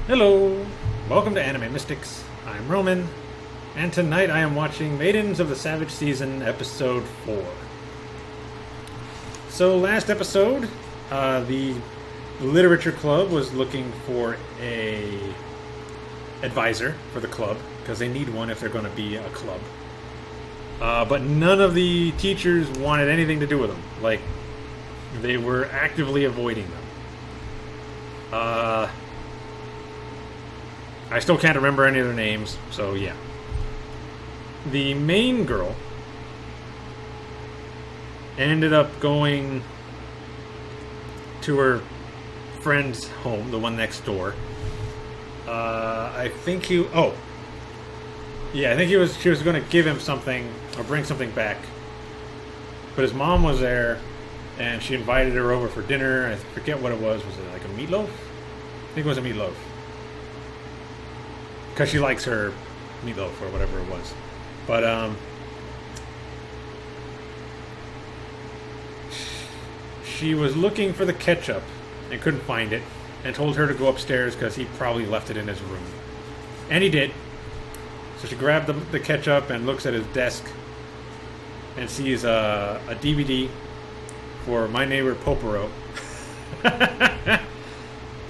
Hello! Welcome to Anime Mystics. I'm Roman, and tonight I am watching Maidens of the Savage Season, Episode 4. So, last episode, the Literature Club was looking for a advisor for the club, because they need one if they're going to be a club. But none of the teachers wanted anything to do with them. Like, they were actively avoiding them. I still can't remember any of their names, so yeah. The main girl ended up going to her friend's home, the one next door. I think she was going to give him something or bring something back. But his mom was there, and she invited her over for dinner. I forget what it was. Was it like a meatloaf? I think it was a meatloaf. Because she likes her meatloaf or whatever it was. But, she was looking for the ketchup and couldn't find it, and told her to go upstairs because he probably left it in his room. And he did. So she grabbed the ketchup and looks at his desk and sees a DVD for My Neighbor Poporo.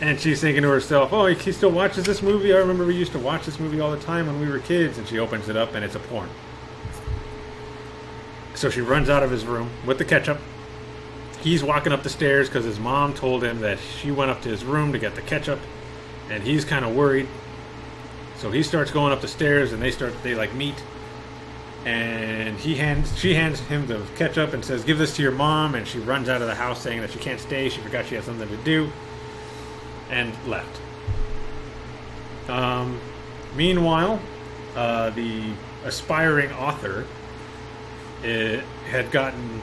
And she's thinking to herself, oh, he still watches this movie? I remember we used to watch this movie all the time when we were kids. And she opens it up, and it's a porn. So she runs out of his room with the ketchup. He's walking up the stairs because his mom told him that she went up to his room to get the ketchup. And he's kind of worried. So he starts going up the stairs, and they meet. And she hands him the ketchup and says, give this to your mom. And she runs out of the house saying that she can't stay. She forgot she had something to do. And left. Meanwhile, the aspiring author had gotten...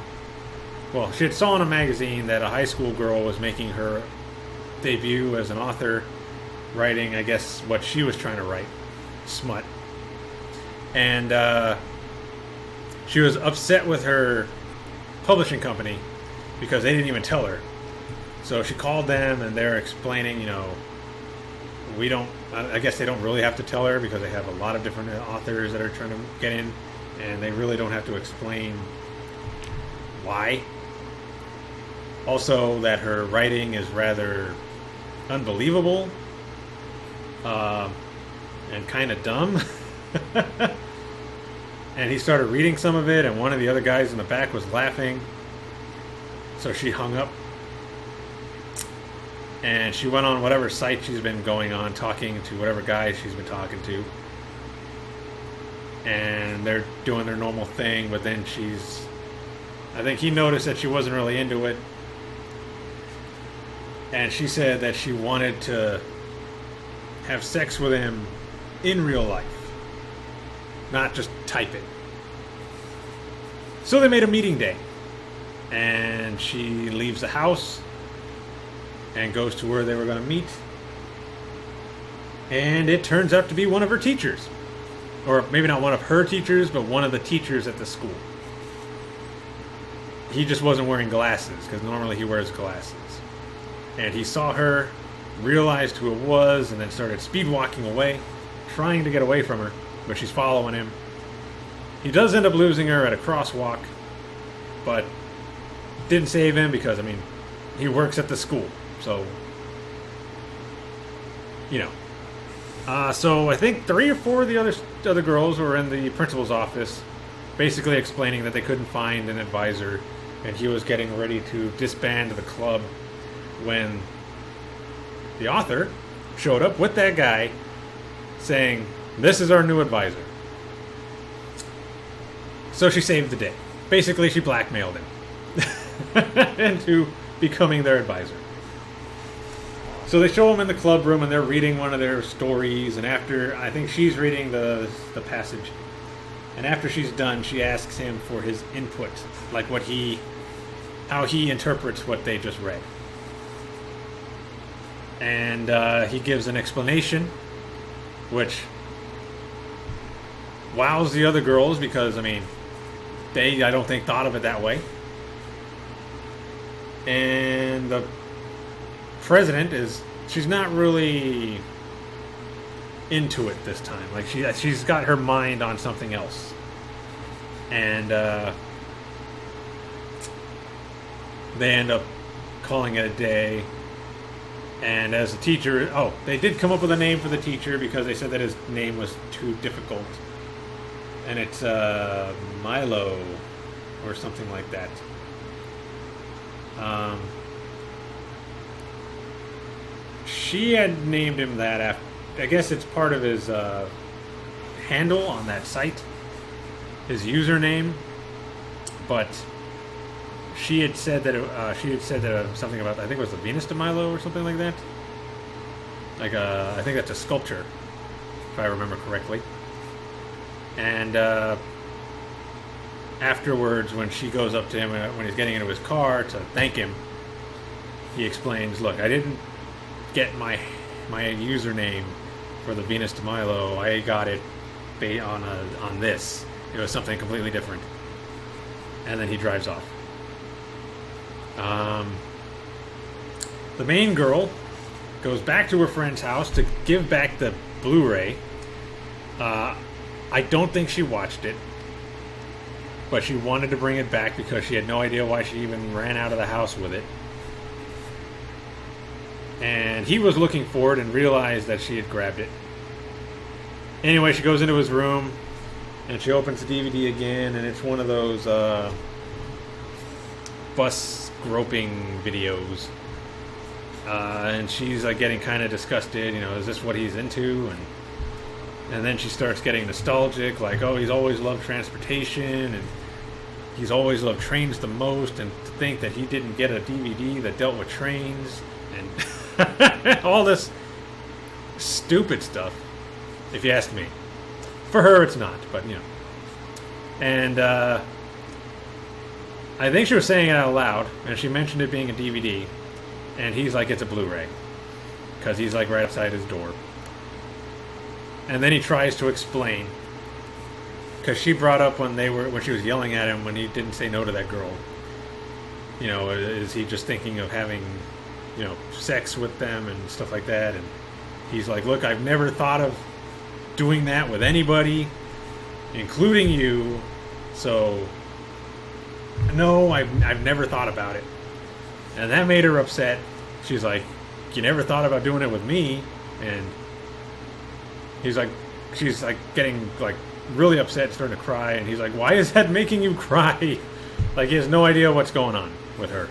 Well, she had saw in a magazine that a high school girl was making her debut as an author, writing, I guess, what she was trying to write. Smut. And she was upset with her publishing company because they didn't even tell her. So she called them, and they're explaining, I guess they don't really have to tell her because they have a lot of different authors that are trying to get in, and they really don't have to explain why. Also, that her writing is rather unbelievable and kind of dumb. And he started reading some of it, and one of the other guys in the back was laughing. So she hung up. And she went on whatever site she's been going on, talking to whatever guy she's been talking to. And they're doing their normal thing, but then I think he noticed that she wasn't really into it. And she said that she wanted to have sex with him in real life, not just type it. So they made a meeting day. And she leaves the house and goes to where they were going to meet. And it turns out to be one of her teachers. Or maybe not one of her teachers, but one of the teachers at the school. He just wasn't wearing glasses, because normally he wears glasses. And he saw her, realized who it was, and then started speed walking away, trying to get away from her, but she's following him. He does end up losing her at a crosswalk, but didn't save him because, he works at the school. So, so I think 3 or 4 of the other girls were in the principal's office, basically explaining that they couldn't find an advisor, and he was getting ready to disband the club when the author showed up with that guy saying, this is our new advisor. So she saved the day. Basically, she blackmailed him into becoming their advisor. So they show him in the club room, and they're reading one of their stories, and I think she's reading the passage, and after she's done, she asks him for his input, like how he interprets what they just read. And he gives an explanation, which wows the other girls, because, they, I don't think, thought of it that way. And the president she's not really into it this time. Like she's got her mind on something else, and they end up calling it a day. And as a teacher, they did come up with a name for the teacher because they said that his name was too difficult, and it's Milo or something like that. She had named him that after, I guess it's part of his handle on that site, his username. But she had said that something about, I think it was the Venus de Milo or something like that. Like I think that's a sculpture, if I remember correctly. And afterwards, when she goes up to him when he's getting into his car to thank him, he explains, "Look, I didn't get my username for the Venus de Milo. I got it on this. It was something completely different." And then he drives off. The main girl goes back to her friend's house to give back the Blu-ray. I don't think she watched it, but she wanted to bring it back because she had no idea why she even ran out of the house with it. And he was looking for it and realized that she had grabbed it. Anyway, she goes into his room and she opens the DVD again, and it's one of those bus groping videos. And she's like getting kind of disgusted, is this what he's into? And then she starts getting nostalgic, like, he's always loved transportation, and he's always loved trains the most, and to think that he didn't get a DVD that dealt with trains, and all this stupid stuff, if you ask me. For her, it's not, but, And I think she was saying it out loud, and she mentioned it being a DVD, and he's like, it's a Blu-ray, because he's like right outside his door. And then he tries to explain, because she brought up when she was yelling at him when he didn't say no to that girl. Is he just thinking of having, sex with them and stuff like that? And he's like, look, I've never thought of doing that with anybody, including you. So, no, I've never thought about it. And that made her upset. She's like, you never thought about doing it with me? And she's like getting like really upset, starting to cry, and he's like, why is that making you cry? Like, he has no idea what's going on with her.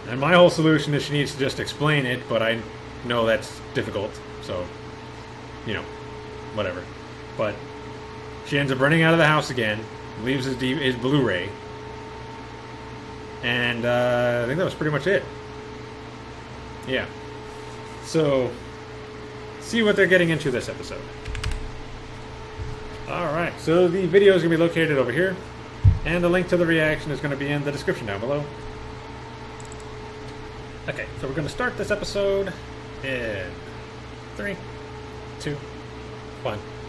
And my whole solution is she needs to just explain it, but I know that's difficult, so whatever. But she ends up running out of the house again, leaves his Blu-ray, and I think that was pretty much it. Yeah. So see what they're getting into this episode. Alright, so the video is going to be located over here, and the link to the reaction is going to be in the description down below. Okay, so we're going to start this episode in 3, 2, 1.